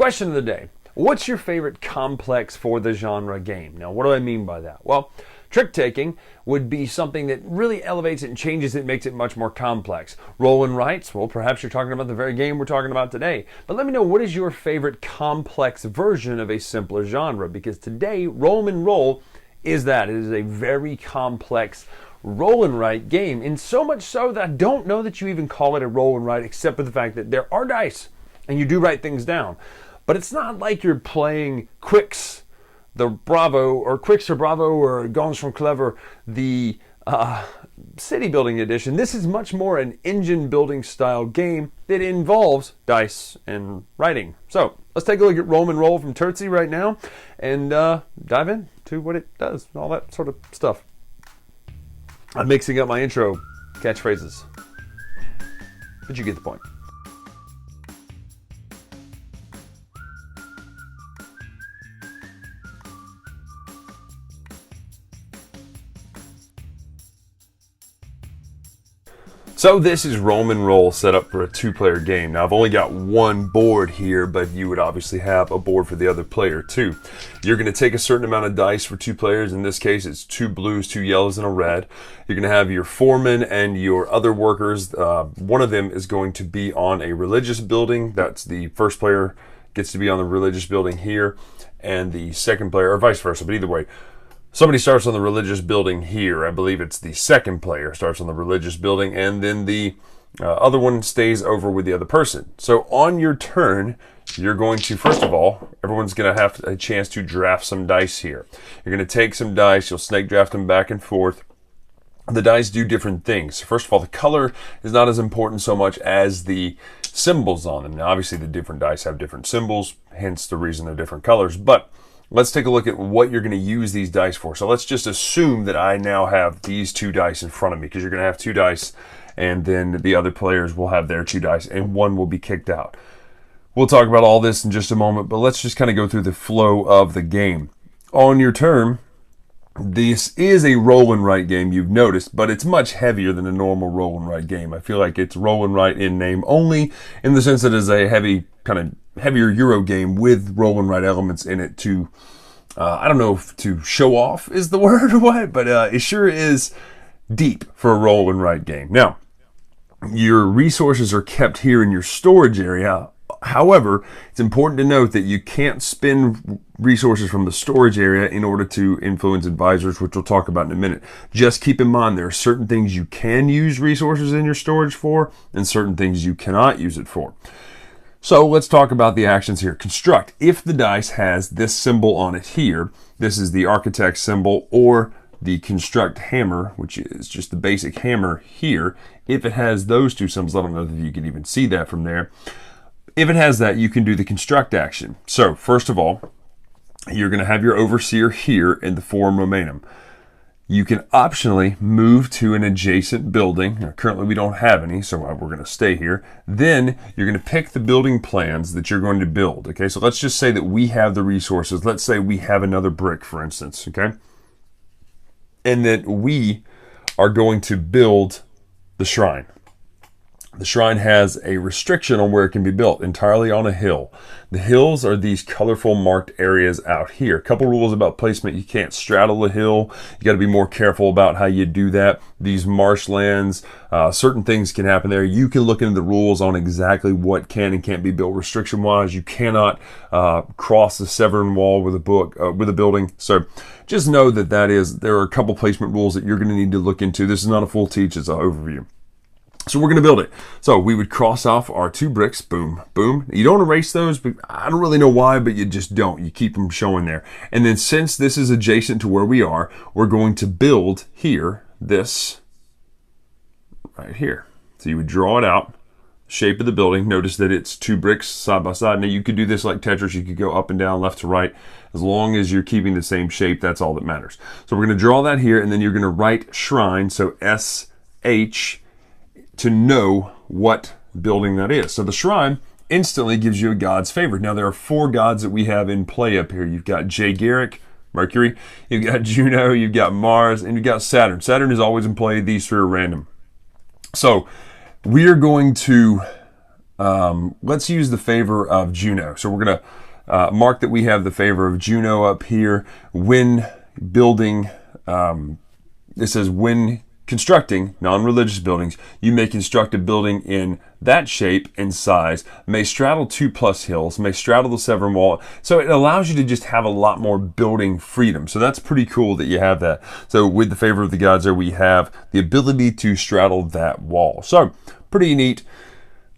Question of the day. What's your favorite complex for the genre game? Now, what do I mean by that? Well, trick taking would be something that really elevates it and changes it, makes it much more complex. Roll and writes, well, perhaps you're talking about the very game we're talking about today. But let me know, what is your favorite complex version of a simpler genre? Because today, roll and roll is that. It is a very complex roll and write game, and so much so that I don't know that you even call it a roll and write, except for the fact that there are dice and you do write things down. But it's not like you're playing Quicks, the Bravo, or Quicks or Bravo, or Guns from Clever, the city building edition. This is much more an engine building style game that involves dice and writing. So let's take a look at Roll and Roll from Turczi right now and dive into what it does and all that sort of stuff. I'm mixing up my intro catchphrases, but you get the point. So this is Roll and Roll set up for a two-player game. Now I've only got one board here, but you would obviously have a board for the other player too. You're going to take a certain amount of dice for two players. In this case, it's 2 blues, 2 yellows, and a red. You're going to have your foreman and your other workers. One of them is going to be on a religious building. That's the first player gets to be on the religious building here, and the second player, or vice versa, but either way. Somebody starts on the religious building here. I believe it's the second player starts on the religious building, and then the other one stays over with the other person. So on your turn, you're going to, first of all, everyone's going to have a chance to draft some dice here. You're going to take some dice. You'll snake draft them back and forth. The dice do different things. First of all, the color is not as important so much as the symbols on them. Now, obviously, the different dice have different symbols, hence the reason they're different colors. But let's take a look at what you're going to use these dice for. So let's just assume that I now have these 2 dice in front of me, because you're going to have 2 dice, and then the other players will have their 2 dice, and one will be kicked out. We'll talk about all this in just a moment, but let's just kind of go through the flow of the game. On your turn, this is a roll and write game, you've noticed, but it's much heavier than a normal roll and write game. I feel like it's roll and write in name only, in the sense that it's a heavy, kind of heavier Euro game with roll and write elements in it to, I don't know if to show off is the word or what, but it sure is deep for a roll and write game. Now, your resources are kept here in your storage area. However, it's important to note that you can't spend resources from the storage area in order to influence advisors, which we'll talk about in a minute. Just keep in mind there are certain things you can use resources in your storage for and certain things you cannot use it for. So let's talk about the actions here. Construct. If the dice has this symbol on it here, this is the architect symbol, or the construct hammer, which is just the basic hammer here. If it has those 2 symbols, I don't know if you can even see that from there. If it has that, you can do the construct action. So first of all, you're going to have your overseer here in the forum momentum. You can optionally move to an adjacent building. Now, currently we don't have any, so we're going to stay here. Then you're going to pick the building plans that you're going to build. Okay, so let's just say that we have the resources. Let's say we have another brick, for instance, okay? And that we are going to build the shrine. The shrine has a restriction on where it can be built, entirely on a hill. The hills are these colorful marked areas out here. A couple rules about placement. You can't straddle the hill. You got to be more careful about how you do that. These marshlands, certain things can happen there. You can look into the rules on exactly what can and can't be built restriction-wise. You cannot cross the Severn wall with a building. So just know that there are a couple placement rules that you're going to need to look into. This is not a full teach, it's an overview. So we're going to build it. So we would cross off our 2 bricks, boom, boom. You don't erase those, but I don't really know why, but you just don't. You keep them showing there. And then since this is adjacent to where we are, we're going to build here, this right here. So you would draw it out, shape of the building. Notice that it's 2 bricks side by side. Now you could do this like Tetris. You could go up and down, left to right. As long as you're keeping the same shape, that's all that matters. So we're going to draw that here, and then you're going to write shrine, so SH, to know what building that is. So the shrine instantly gives you a god's favor. Now there are 4 gods that we have in play up here. You've got Jay Garrick, Mercury, you've got Juno, you've got Mars, and you've got Saturn. Saturn is always in play. These 3 are random. So we are going to let's use the favor of Juno. So we're going to mark that we have the favor of Juno up here. When building, it says when constructing non-religious buildings, you may construct a building in that shape and size, may straddle 2+ hills, may straddle the Severn Wall. So it allows you to just have a lot more building freedom. So that's pretty cool that you have that. So with the favor of the gods there, we have the ability to straddle that wall. So pretty neat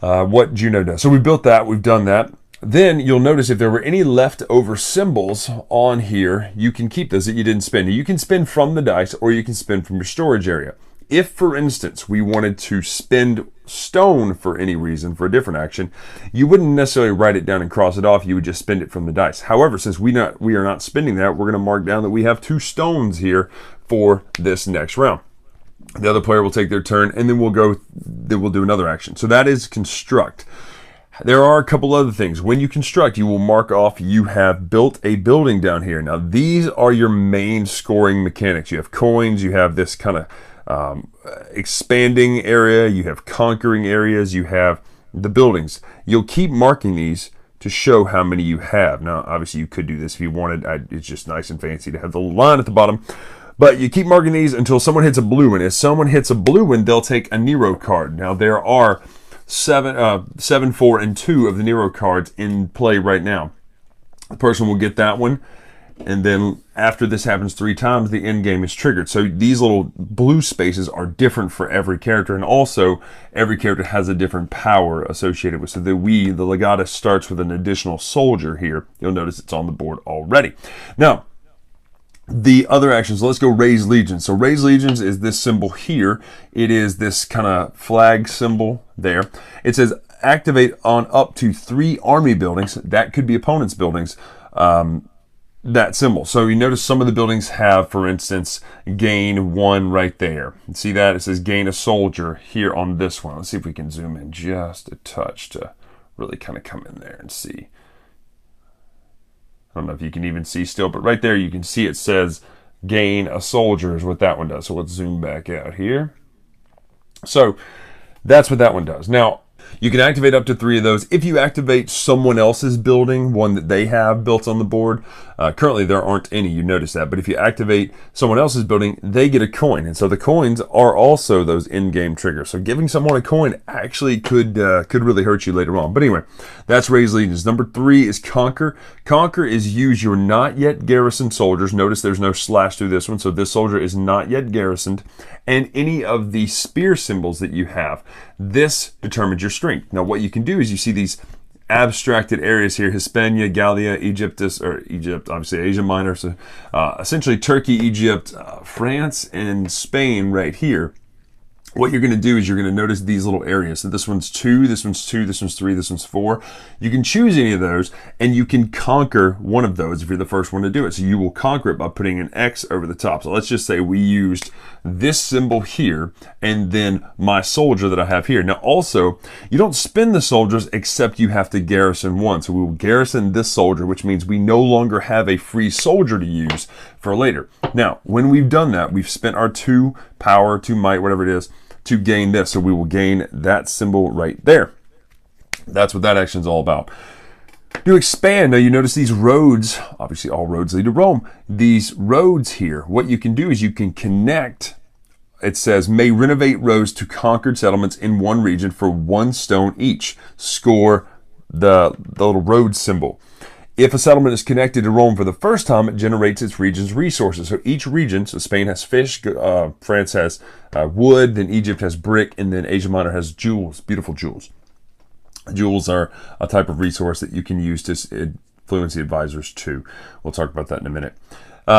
what Juno does. So we built that, we've done that. Then you'll notice if there were any leftover symbols on here, you can keep those that you didn't spend. You can spend from the dice or you can spend from your storage area. If, for instance, we wanted to spend stone for any reason, for a different action, you wouldn't necessarily write it down and cross it off. You would just spend it from the dice. However, since we are not spending that, we're going to mark down that we have 2 stones here for this next round. The other player will take their turn, and then we'll do another action. So that is construct. There are a couple other things. When you construct, you will mark off you have built a building down here. Now, these are your main scoring mechanics. You have coins, you have this kind of expanding area, you have conquering areas, you have the buildings. You'll keep marking these to show how many you have. Now, obviously, you could do this if you wanted. It's just nice and fancy to have the line at the bottom. But you keep marking these until someone hits a blue one. If someone hits a blue one, they'll take a Nero card. Now, there are 7, 4, and 2 of the Nero cards in play right now. The person will get that one, and then after this happens 3 times, the end game is triggered. So these little blue spaces are different for every character, and also every character has a different power associated with. So the Legata starts with an additional soldier here. You'll notice it's on the board already. Now, the other actions, let's go raise legions. So raise legions is this symbol here. It is this kind of flag symbol there. It says activate on up to 3 army buildings. That could be opponents' buildings, that symbol. So you notice some of the buildings have, for instance, gain 1 right there. See that? It says gain a soldier here on this one. Let's see if we can zoom in just a touch to really kind of come in there and see. I don't know if you can even see still, but right there you can see it says gain a soldier is what that one does. So let's zoom back out here. So that's what that one does. Now, you can activate up to 3 of those. If you activate someone else's building, one that they have built on the board, currently there aren't any, you notice that. But if you activate someone else's building, they get a coin. And so the coins are also those in-game triggers. So giving someone a coin actually could really hurt you later on. But anyway, that's raise legions. Number 3 is conquer. Conquer is use your not yet garrisoned soldiers. Notice there's no slash through this one, so this soldier is not yet garrisoned. And any of the spear symbols that you have. This determines your strength. Now, what you can do is you see these abstracted areas here: Hispania, Gallia, Egypt, obviously Asia Minor, so essentially Turkey, Egypt, France, and Spain right here. What you're going to do is you're going to notice these little areas. So this one's 2, this one's 2, this one's 3, this one's 4. You can choose any of those, and you can conquer one of those if you're the first one to do it. So you will conquer it by putting an X over the top. So let's just say we used this symbol here, and then my soldier that I have here. Now also, you don't spend the soldiers except you have to garrison 1. So we will garrison this soldier, which means we no longer have a free soldier to use for later. Now, when we've done that, we've spent our 2 power, 2 might, whatever it is, to gain this. So we will gain that symbol right there. That's what that action is all about. To expand, now you notice these roads, obviously all roads lead to Rome. These roads here, what you can do is you can connect. It says, may renovate roads to conquered settlements in one region for 1 stone each. Score the little road symbol. If a settlement is connected to Rome for the first time, it generates its region's resources. So each region, so Spain has fish, France has wood, then Egypt has brick, and then Asia Minor has jewels, beautiful jewels. Jewels are a type of resource that you can use to influence the advisors too. We'll talk about that in a minute.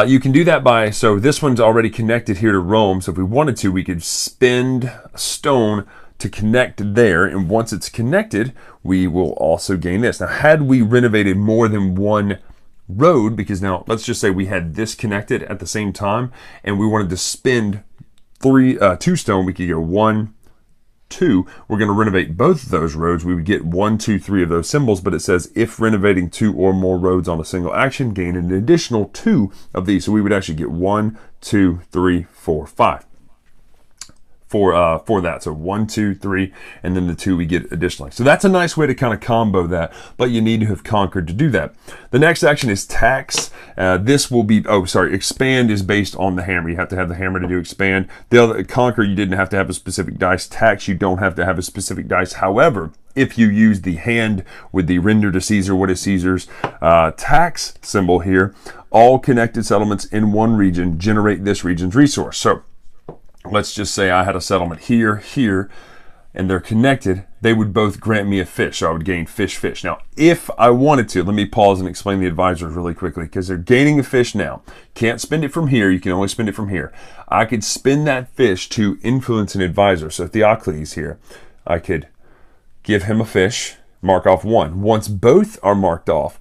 You can do that by, so this one's already connected here to Rome. So if we wanted to, we could spend a stone to connect there, and once it's connected, we will also gain this. Now, had we renovated more than 1 road, because now let's just say we had this connected at the same time, and we wanted to spend 2 stone, we could go 1, 2. We're going to renovate both of those roads. We would get 1, 2, 3 of those symbols, but it says if renovating 2 or more roads on a single action, gain an additional 2 of these. So we would actually get 1, 2, 3, 4, 5. for that. So 1, 2, 3, and then the 2 we get additionally. So that's a nice way to kind of combo that, but you need to have conquered to do that. The next action is tax. This will be, expand is based on the hammer. You have to have the hammer to do expand. The other, conquer, you didn't have to have a specific dice. Tax, you don't have to have a specific dice. However, if you use the hand with the render to Caesar, what is Caesar's tax symbol here, all connected settlements in one region generate this region's resource. So let's just say I had a settlement here, and they're connected. They would both grant me a fish. So I would gain fish. Now, if I wanted to, let me pause and explain the advisors really quickly, because they're gaining a fish now. Can't spend it from here. You can only spend it from here. I could spend that fish to influence an advisor. So Theocles here, I could give him a fish, mark off 1. Once both are marked off,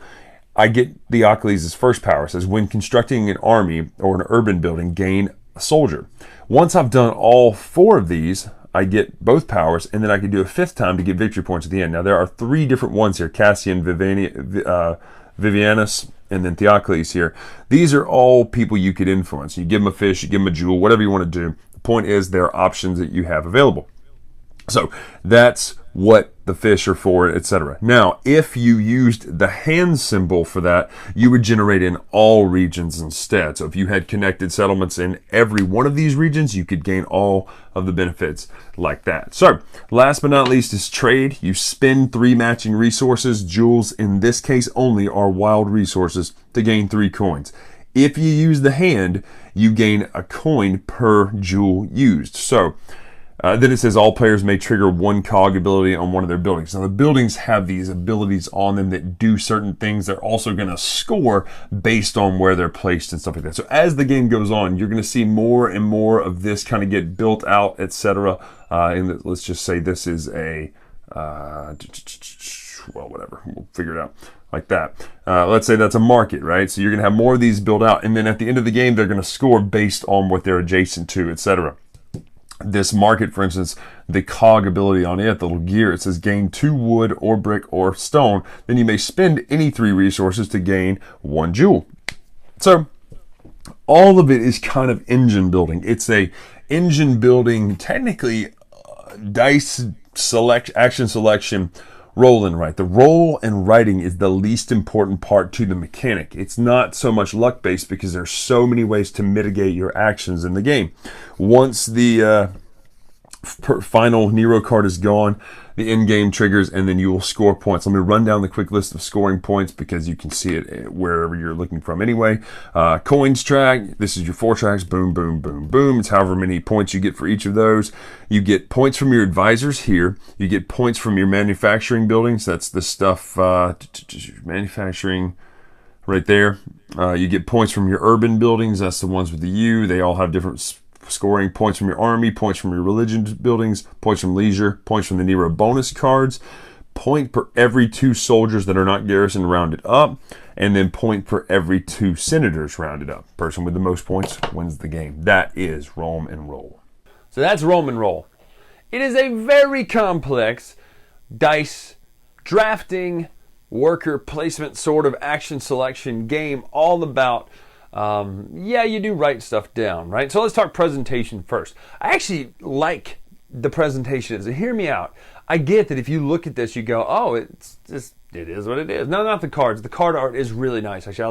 I get Theocles' first power. It says, when constructing an army or an urban building, gain a soldier. Once I've done all 4 of these, I get both powers, and then I can do a 5th time to get victory points at the end. Now, there are 3 different ones here, Cassian, Vivianus, and then Theocles here. These are all people you could influence. You give them a fish, you give them a jewel, whatever you want to do. The point is there are options that you have available. So that's what the fish are for, etc. Now, if you used the hand symbol for that, you would generate in all regions instead. So if you had connected settlements in every one of these regions, you could gain all of the benefits like that. So last but not least is trade. You spend 3 matching resources. Jewels in this case only are wild resources to gain 3 coins. If you use the hand, you gain a coin per jewel used. So then it says all players may trigger 1 cog ability on one of their buildings. Now the buildings have these abilities on them that do certain things. They're also going to score based on where they're placed and stuff like that. So as the game goes on, you're going to see more and more of this kind of get built out, etc. And let's just say this is a, well, whatever, we'll figure it out like that. Let's say that's a market, right? So you're going to have more of these built out, and then at the end of the game, they're going to score based on what they're adjacent to, etc. This market, for instance, the cog ability on it, the little gear, it says gain 2 wood or brick or stone. Then you may spend any 3 resources to gain 1 jewel. So all of it is kind of engine building. It's a engine building, technically dice action selection, roll and write. The roll and writing is the least important part to the mechanic. It's not so much luck based because there's so many ways to mitigate your actions in the game. Once the final Nero card is gone, the end game triggers, and then you will score points. Let me run down the quick list of scoring points because you can see it wherever you're looking from anyway. Coins track, this is your 4 tracks, boom, boom, boom, boom. It's however many points you get for each of those. You get points from your advisors here. You get points from your manufacturing buildings. That's the stuff, manufacturing right there. You get points from your urban buildings. That's the ones with the U. They all have different scoring. Points from your army, points from your religion buildings, points from leisure, points from the Nero bonus cards, point per every 2 soldiers that are not garrisoned rounded up, and then point per every 2 senators rounded up. Person with the most points wins the game. That is Rome and Roll. So that's Rome and Roll. It is a very complex dice drafting, worker placement sort of action selection game, all about you do write stuff down, right? So let's talk presentation first. I actually like the presentation. So hear me out. I get that if you look at this, you go, oh, it's just, it is what it is. No, not the cards. The card art is really nice. Actually, I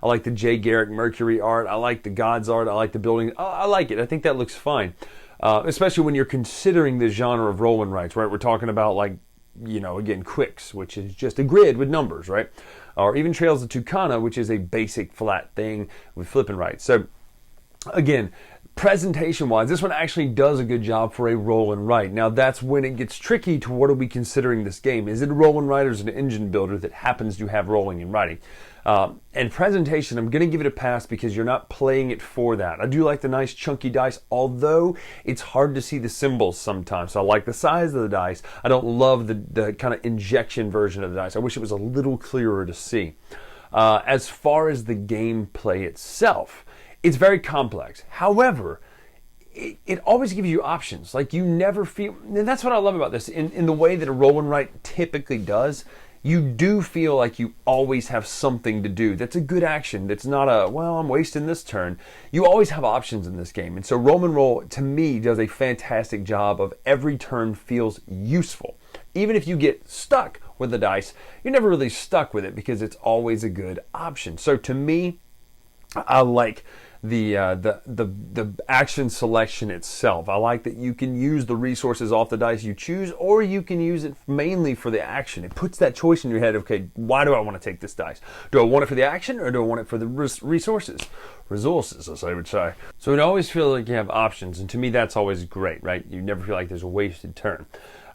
like the Jay Garrick Mercury art. I like the Gods art. I like the building. I like it. I think that looks fine. Especially when you're considering the genre of roll and writes, right? We're talking about like, again, quicks, which is just a grid with numbers, right? Or even Trails of Tucana, which is a basic flat thing with flip and write. So again, presentation-wise, this one actually does a good job for a roll and write. Now that's when it gets tricky to what are we considering this game? Is it a roll and write or is it an engine builder that happens to have rolling and writing? And presentation, I'm going to give it a pass because you're not playing it for that. I do like the nice chunky dice, although it's hard to see the symbols sometimes. So I like the size of the dice. I don't love the kind of injection version of the dice. I wish it was a little clearer to see. As far as the gameplay itself, it's very complex. However, it always gives you options. Like you never feel, and that's what I love about this. In the way that a roll and write typically does, you do feel like you always have something to do. That's a good action. That's not a, well, I'm wasting this turn. You always have options in this game. And so roll and roll, to me, does a fantastic job of every turn feels useful. Even if you get stuck with the dice, you're never really stuck with it because it's always a good option. So to me, I like the action selection itself. I like that you can use the resources off the dice you choose, or you can use it mainly for the action. It puts that choice in your head. Okay, why do I want to take this dice? Do I want it for the action, or do I want it for the resources? Resources, as I would say. So it always feels like you have options, and to me that's always great, right? You never feel like there's a wasted turn.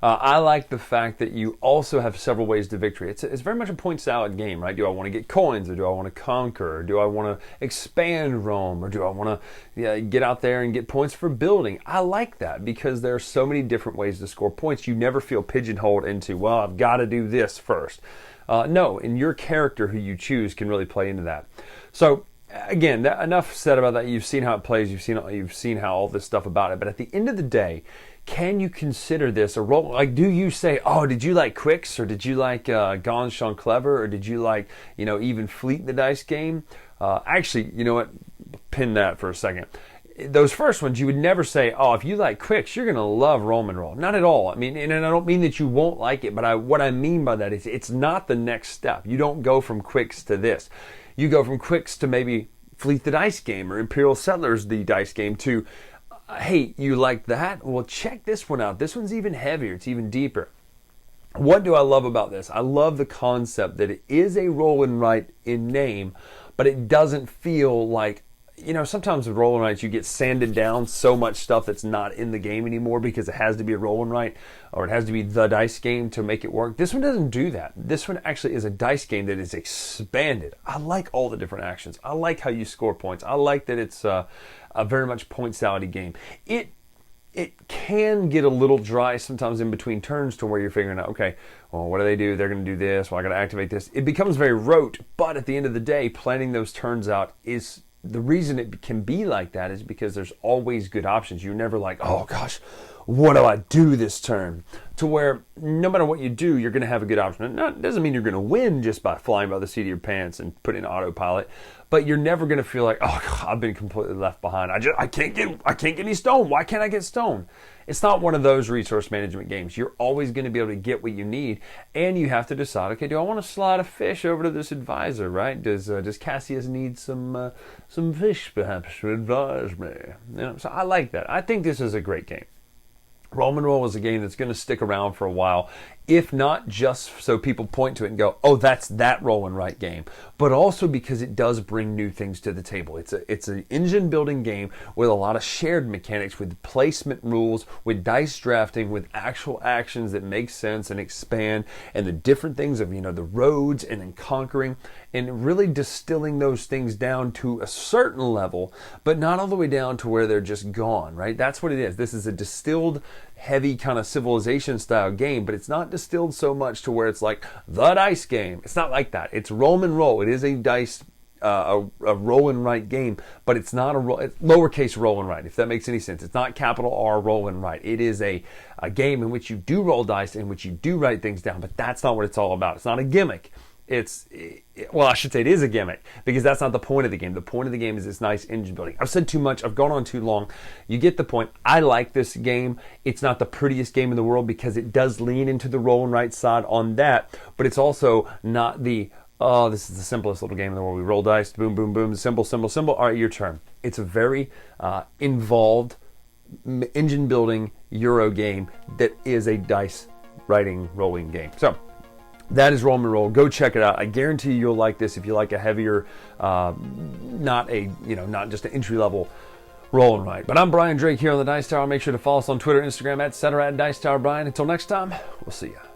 I like the fact that you also have several ways to victory. It's very much a point salad game, right? Do I want to get coins, or do I want to conquer, or do I want to expand Rome, or do I want to get out there and get points for building? I like that because there are so many different ways to score points. You never feel pigeonholed into, well, I've got to do this first. No, and your character who you choose can really play into that. So again, enough said about that. You've seen how it plays. You've seen how all this stuff about it. But at the end of the day, can you consider this a role? Like, do you say, oh, did you like Quicks, or did you like Gone Sean Clever, or did you like, even Fleet the Dice game? Actually, you know what? Pin that for a second. Those first ones, you would never say, oh, if you like Quicks, you're going to love Roll and Roll. Not at all. I mean, and I don't mean that you won't like it, but what I mean by that is it's not the next step. You don't go from Quicks to this. You go from Quicks to maybe Fleet the Dice game, or Imperial Settlers the Dice game, to hey, you like that? Well, check this one out. This one's even heavier. It's even deeper. What do I love about this? I love the concept that it is a roll and write in name, but it doesn't feel like, sometimes with roll and writes you get sanded down so much stuff that's not in the game anymore because it has to be a roll and write, or it has to be the dice game to make it work. This one doesn't do that. This one actually is a dice game that is expanded. I like all the different actions. I like how you score points. I like that it's a very much point salad game. It can get a little dry sometimes in between turns to where you're figuring out, okay, well, what do they do? They're going to do this. Well, I got to activate this. It becomes very rote, but at the end of the day, planning those turns out is the reason it can be like that is because there's always good options. You're never like, oh gosh, what do I do this turn? To where no matter what you do, you're going to have a good option. It doesn't mean you're going to win just by flying by the seat of your pants and putting autopilot, but you're never going to feel like, oh God, I've been completely left behind. I can't get any stone. Why can't I get stone? It's not one of those resource management games. You're always going to be able to get what you need, and you have to decide, okay, do I want to slide a fish over to this advisor, right? Does Cassius need some fish perhaps to advise me? So I like that. I think this is a great game. Roll and Roll is a game that's going to stick around for a while, if not just so people point to it and go, oh, that's that roll and write game, but also because it does bring new things to the table. It's an engine building game with a lot of shared mechanics, with placement rules, with dice drafting, with actual actions that make sense and expand, and the different things of, the roads and then conquering, and really distilling those things down to a certain level, but not all the way down to where they're just gone, right? That's what it is. This is a distilled, heavy kind of civilization style game, but it's not distilled so much to where it's like the dice game. It's not like that. It's roll and roll. It is a dice, a roll and write game, but it's not it's lowercase roll and write, if that makes any sense. It's not capital R roll and write. It is a game in which you do roll dice, in which you do write things down, but that's not what it's all about. It's not a gimmick. Well, I should say it is a gimmick, because that's not the point of the game. The point of the game is this nice engine building. I've said too much. I've gone on too long. You get the point. I like this game. It's not the prettiest game in the world because it does lean into the roll and write side on that, but it's also not the, oh, this is the simplest little game in the world. We roll dice, boom, boom, boom, symbol, symbol, symbol. All right, your turn. It's a very involved engine building Euro game that is a dice writing rolling game. So that is Roll and Roll. Go check it out. I guarantee you'll like this if you like a heavier, not just an entry level roll and write. But I'm Bryan Drake here on the Dice Tower. Make sure to follow us on Twitter, Instagram, etc. at Dice Tower Bryan. Until next time, we'll see you.